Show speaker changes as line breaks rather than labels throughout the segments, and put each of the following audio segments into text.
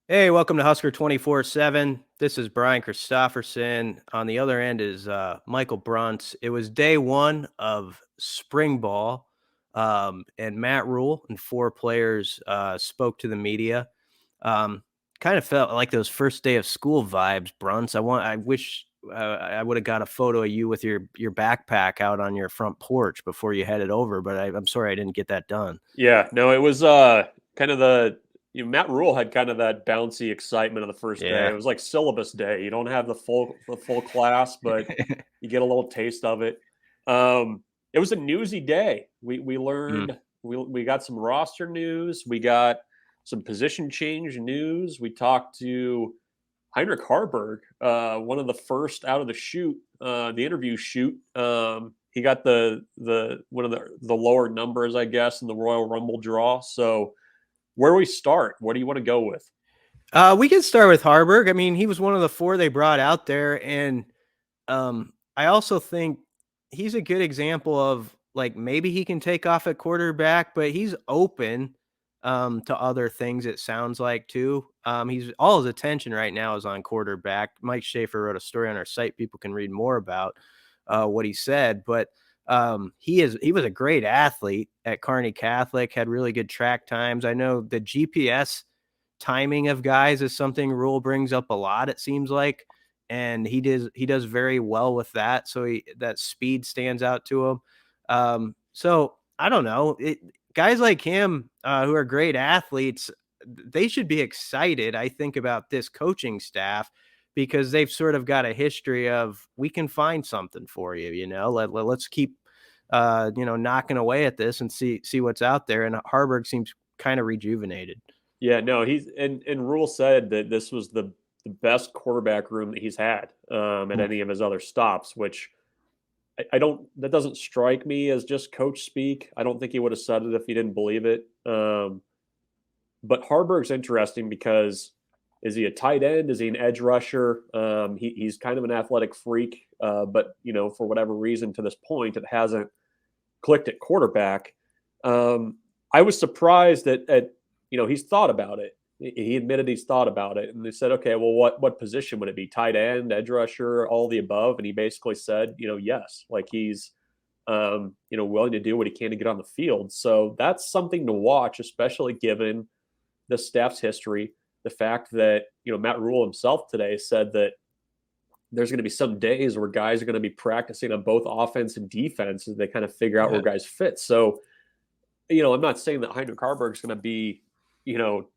Hey, welcome to Husker247. This is Brian Christopherson. On the other end is Michael Bruntz. It was day one of spring ball, and Matt Rhule and four players spoke to the media. Um, Kind of felt like those first day of school vibes, Bruntz. I wish I would have got a photo of you with your backpack out on your front porch before you headed over, but I'm sorry I didn't get that done.
Yeah, no, it was kind of Matt Rhule had kind of that bouncy excitement of the first day. It
Yeah.
was like syllabus day. You don't have the full class, but you get a little taste of it. It was a newsy day. We
Mm.
learned we got some roster news. We got some position change news. We talked to Heinrich Harburg, one of the first out of the chute, the interview shoot. He got the one of the lower numbers, I guess, in the Royal Rumble draw. So where do we start? What do you want to go with?
We can start with Harburg. I mean, he was one of the four they brought out there, and I also think he's a good example of like maybe he can take off at quarterback, but he's open to other things. It sounds like too. He's all his attention right now is on quarterback. Mike Schaefer wrote a story on our site. People can read more about what he said, but he was a great athlete at Kearney Catholic. Had really good track times. I know the GPS timing of guys is something Rule brings up a lot. It seems like, and he does very well with that. So that speed stands out to him. So I don't know. Guys like him who are great athletes, they should be excited. I think about this coaching staff because they've sort of got a history of we can find something for you. Let's keep knocking away at this and see what's out there. And Harburg seems kind of rejuvenated.
Yeah, no, he's and Rule said that this was the best quarterback room that he's had at any of his other stops, which I don't that doesn't strike me as just coach speak. I don't think he would have said it if he didn't believe it. But Harburg's interesting because is he a tight end? Is he an edge rusher? He's kind of an athletic freak, but for whatever reason to this point, it hasn't clicked at quarterback. I was surprised that he's thought about it. He admitted he's thought about it, and they said, okay, well, what position would it be? Tight end, edge rusher, all the above? And he basically said, yes, like he's willing to do what he can to get on the field. So that's something to watch, especially given the staff's history. The fact that Matt Rhule himself today said that there's going to be some days where guys are going to be practicing on both offense and defense as they kind of figure out where
Yeah.
guys fit. So, I'm not saying that Heinrich Harburg is going to be,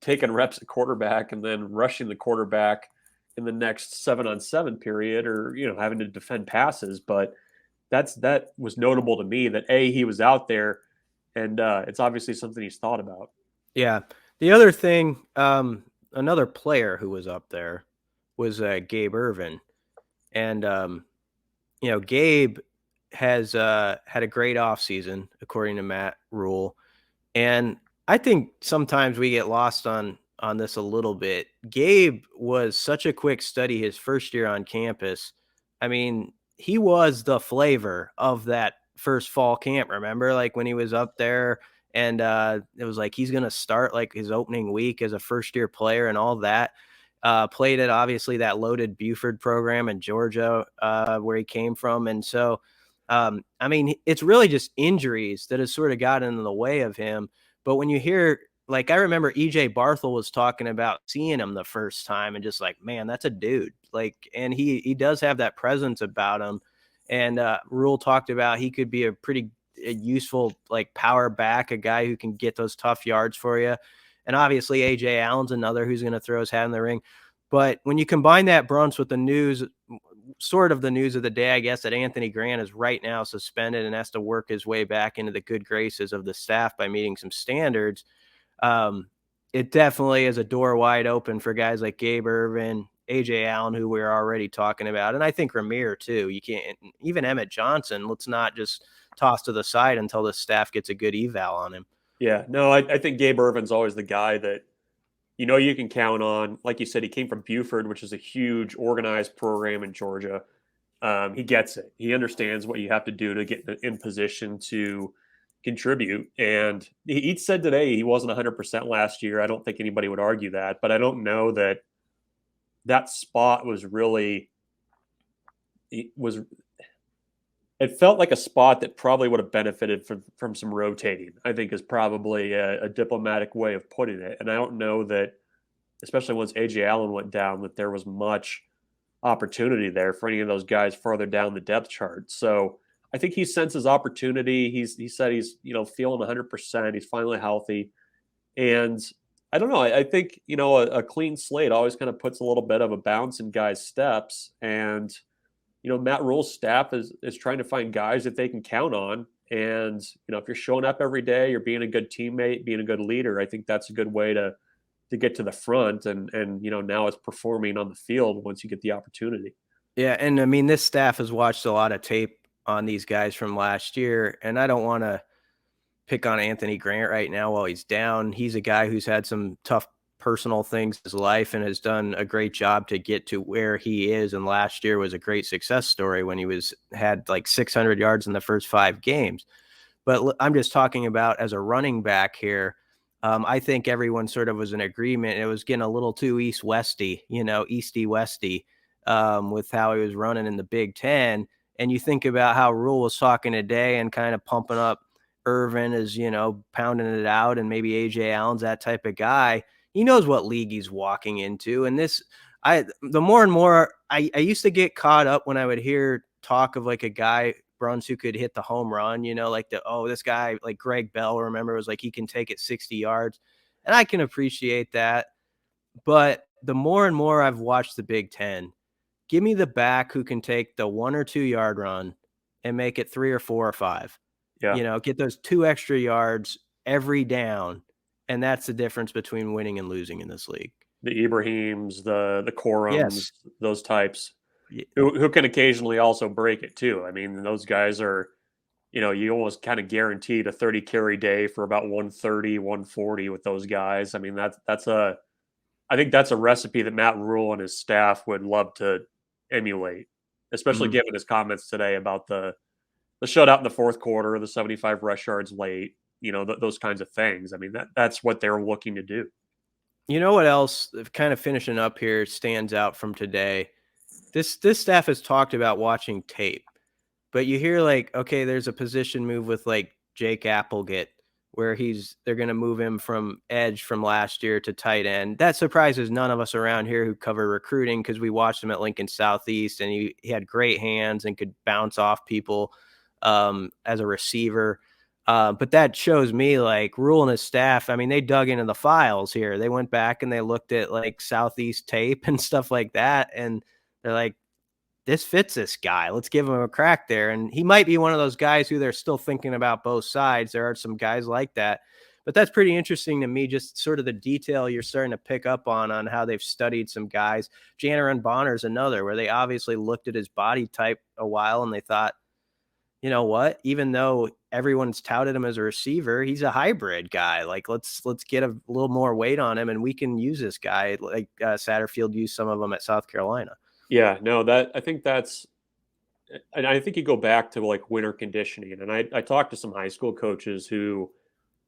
taking reps at quarterback and then rushing the quarterback in the next 7-on-7 period or, having to defend passes. But that was notable to me that he was out there and it's obviously something he's thought about.
Yeah. The other thing, another player who was up there was Gabe Irvin. And, Gabe has had a great offseason, according to Matt Rhule. And I think sometimes we get lost on this a little bit. Gabe was such a quick study his first year on campus. I mean, he was the flavor of that first fall camp. Remember, like when he was up there and it was like he's gonna start like his opening week as a first year player and all that. Played at obviously that loaded Buford program in Georgia, where he came from. And so I mean, it's really just injuries that has sort of gotten in the way of him. But when you hear, like, I remember EJ Barthel was talking about seeing him the first time and just like, man, that's a dude. Like, and he does have that presence about him. And Rule talked about he could be a pretty useful like power back, a guy who can get those tough yards for you. And obviously AJ Allen's another who's going to throw his hat in the ring. But when you combine that Brunts with the news, sort of the news of the day, I guess, that Anthony Grant is right now suspended and has to work his way back into the good graces of the staff by meeting some standards. It definitely is a door wide open for guys like Gabe Irvin, AJ Allen, who we're already talking about. And I think Ramir too. You can't even Emmett Johnson. Let's not just toss to the side until the staff gets a good eval on him.
Yeah, no, I think Gabe Irvin's always the guy that you can count on. Like you said, he came from Buford, which is a huge organized program in Georgia. He gets it. He understands what you have to do to get in position to contribute. And he said today he wasn't 100% last year. I don't think anybody would argue that, but I don't know that that spot was really it was. It felt like a spot that probably would have benefited from some rotating, I think is probably a diplomatic way of putting it. And I don't know that, especially once A.J. Allen went down, that there was much opportunity there for any of those guys further down the depth chart. So I think he senses opportunity. He said he's feeling 100%. He's finally healthy, and I don't know. I think a clean slate always kind of puts a little bit of a bounce in guys' steps, and Matt Rhule's staff is trying to find guys that they can count on. And, if you're showing up every day, you're being a good teammate, being a good leader, I think that's a good way to get to the front. And now it's performing on the field once you get the opportunity.
Yeah. And I mean, this staff has watched a lot of tape on these guys from last year. And I don't want to pick on Anthony Grant right now while he's down. He's a guy who's had some tough personal things in his life and has done a great job to get to where he is. And last year was a great success story when he had like 600 yards in the first 5 games. But I'm just talking about as a running back here. I think everyone sort of was in agreement. It was getting a little too easty-westy with how he was running in the Big Ten. And you think about how Rhule was talking today and kind of pumping up Irvin as, pounding it out, and maybe A.J. Allen's that type of guy. He knows what league he's walking into. And the more and more I used to get caught up when I would hear talk of like a guy, Bruns, who could hit the home run, like this guy, like Greg Bell, remember, was like, he can take it 60 yards. And I can appreciate that. But the more and more I've watched the Big Ten, give me the back who can take the 1 or 2 yard run and make it 3 or 4 or 5.
Yeah.
Get those 2 extra yards every down. And that's the difference between winning and losing in this league.
The Ibrahims, the Corums,
yes,
those types who can occasionally also break it too. I mean, those guys are, you almost kind of guaranteed a 30 carry day for about 130, 140 with those guys. I mean, I think that's a recipe that Matt Rhule and his staff would love to emulate, especially given his comments today about the shutout in the fourth quarter, the 75 rush yards late, those kinds of things. I mean, that's what they're looking to do.
You know what else, kind of finishing up here, stands out from today? This staff has talked about watching tape, but you hear like, okay, there's a position move with like Jake Applegate where they're going to move him from edge from last year to tight end. That surprises none of us around here who cover recruiting, because we watched him at Lincoln Southeast and he had great hands and could bounce off people as a receiver. But that shows me like Rhule and his staff, I mean, they dug into the files here. They went back and they looked at like Southeast tape and stuff like that. And they're like, this fits this guy. Let's give him a crack there. And he might be one of those guys who they're still thinking about both sides. There are some guys like that. But that's pretty interesting to me, just sort of the detail you're starting to pick up on how they've studied some guys. Janiran Bonner's another, where they obviously looked at his body type a while and they thought, you know what, even though everyone's touted him as a receiver, he's a hybrid guy. Like, let's get a little more weight on him and we can use this guy. Like Satterfield used some of them at South Carolina.
Yeah, no, I think that's, and I think you go back to like winter conditioning. And I talked to some high school coaches who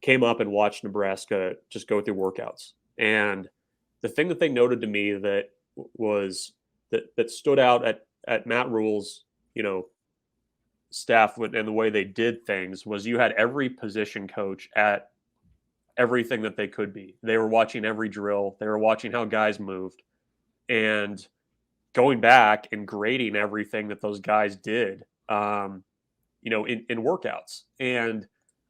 came up and watched Nebraska just go through workouts. And the thing that they noted to me that was that stood out at Matt Rhule's, staff and the way they did things was you had every position coach at everything that they could be. They were watching every drill. They were watching how guys moved and going back and grading everything that those guys did, in workouts. And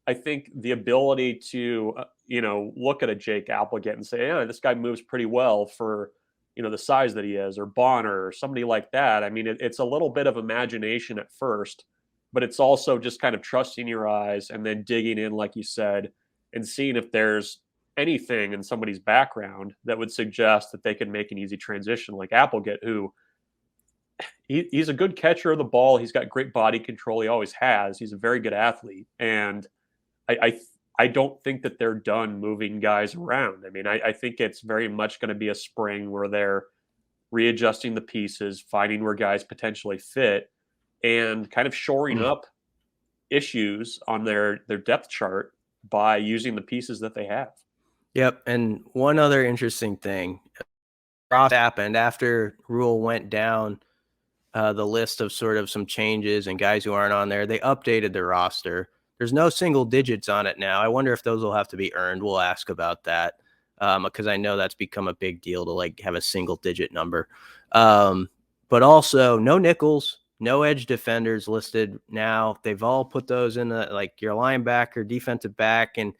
I think the ability to, look at a Jake Applegate and say, yeah, this guy moves pretty well for, the size that he is, or Bonner or somebody like that. I mean, it's a little bit of imagination at first, but it's also just kind of trusting your eyes and then digging in, like you said, and seeing if there's anything in somebody's background that would suggest that they can make an easy transition, like Applegate, who he's a good catcher of the ball. He's got great body control. He always has. He's a very good athlete. And I don't think that they're done moving guys around. I mean, I think it's very much going to be a spring where they're readjusting the pieces, finding where guys potentially fit, and kind of shoring up issues on their depth chart by using the pieces that they have.
Yep. And one other interesting thing happened after Rhule went down the list of sort of some changes and guys who aren't on there. They updated the roster. There's no single digits on it now. I wonder if those will have to be earned. We'll ask about that because I know that's become a big deal to like have a single digit number. But also no nickels, no edge defenders listed now. They've all put those in the, like your linebacker, defensive back, and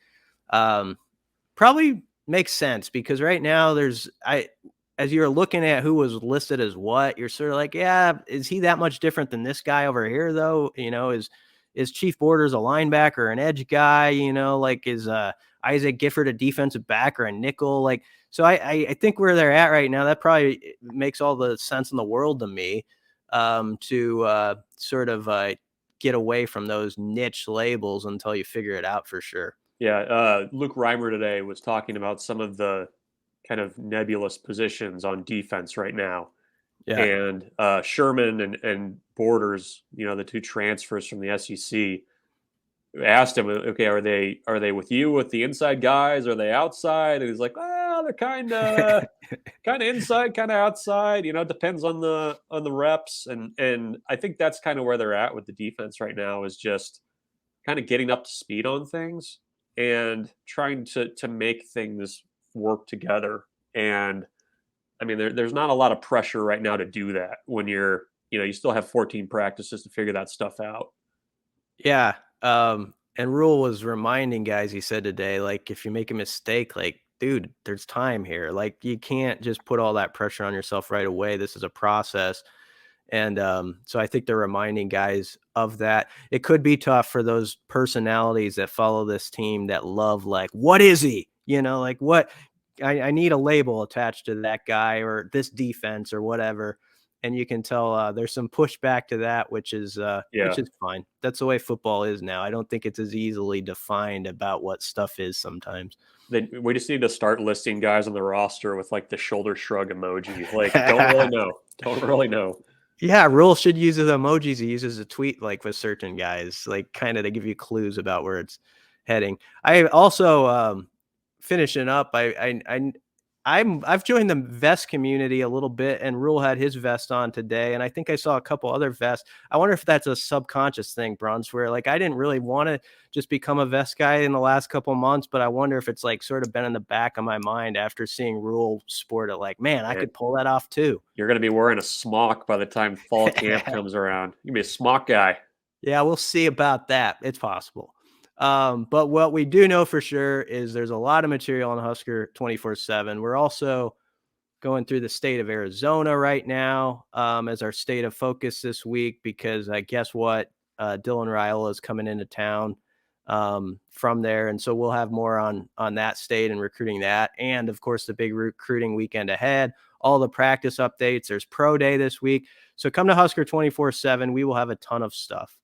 probably makes sense because right now as you're looking at who was listed as what, you're sort of like, yeah, is he that much different than this guy over here though? Is Chief Borders a linebacker or an edge guy? Like is Isaac Gifford a defensive back or a nickel? Like, so I think where they're at right now, that probably makes all the sense in the world to me to sort of get away from those niche labels until you figure it out for sure.
Yeah, Luke Reimer today was talking about some of the kind of nebulous positions on defense right now.
Yeah.
And Sherman and Borders, the two transfers from the SEC, asked him, okay, are they with you with the inside guys? Are they outside? And he's like, well, they're kind of inside, kind of outside. It depends on the reps. And I think that's kind of where they're at with the defense right now, is just kind of getting up to speed on things and trying to make things work together. And I mean, there's not a lot of pressure right now to do that when you still have 14 practices to figure that stuff out.
Yeah. And Rhule was reminding guys, he said today, like, if you make a mistake, like, dude, there's time here. Like, you can't just put all that pressure on yourself right away. This is a process. And so I think they're reminding guys of that. It could be tough for those personalities that follow this team that love, like, what is he? Like what I need a label attached to that guy or this defense or whatever. And you can tell there's some pushback to that, which is fine. That's the way football is now. I don't think it's as easily defined about what stuff is sometimes.
We just need to start listing guys on the roster with like the shoulder shrug emoji. Like, don't really know.
Yeah, Rhule should use the emojis he uses a tweet like with certain guys, like kind of to give you clues about where it's heading. I also finishing up. I've joined the vest community a little bit, and Rhule had his vest on today, and I think I saw a couple other vests. I wonder if that's a subconscious thing, Bruns, where like I didn't really want to just become a vest guy in the last couple of months, but I wonder if it's like sort of been in the back of my mind after seeing Rhule sport it. Like, man, I could pull that off too.
You're going to be wearing a smock by the time fall camp comes around. You're going to be a smock guy.
Yeah, we'll see about that. It's possible. But what we do know for sure is there's a lot of material on Husker 24/7. We're also going through the state of Arizona right now as our state of focus this week, because guess what? Dylan Raiola is coming into town from there. And so we'll have more on that state and recruiting that. And of course, the big recruiting weekend ahead, all the practice updates. There's pro day this week. So come to Husker 24/7. We will have a ton of stuff.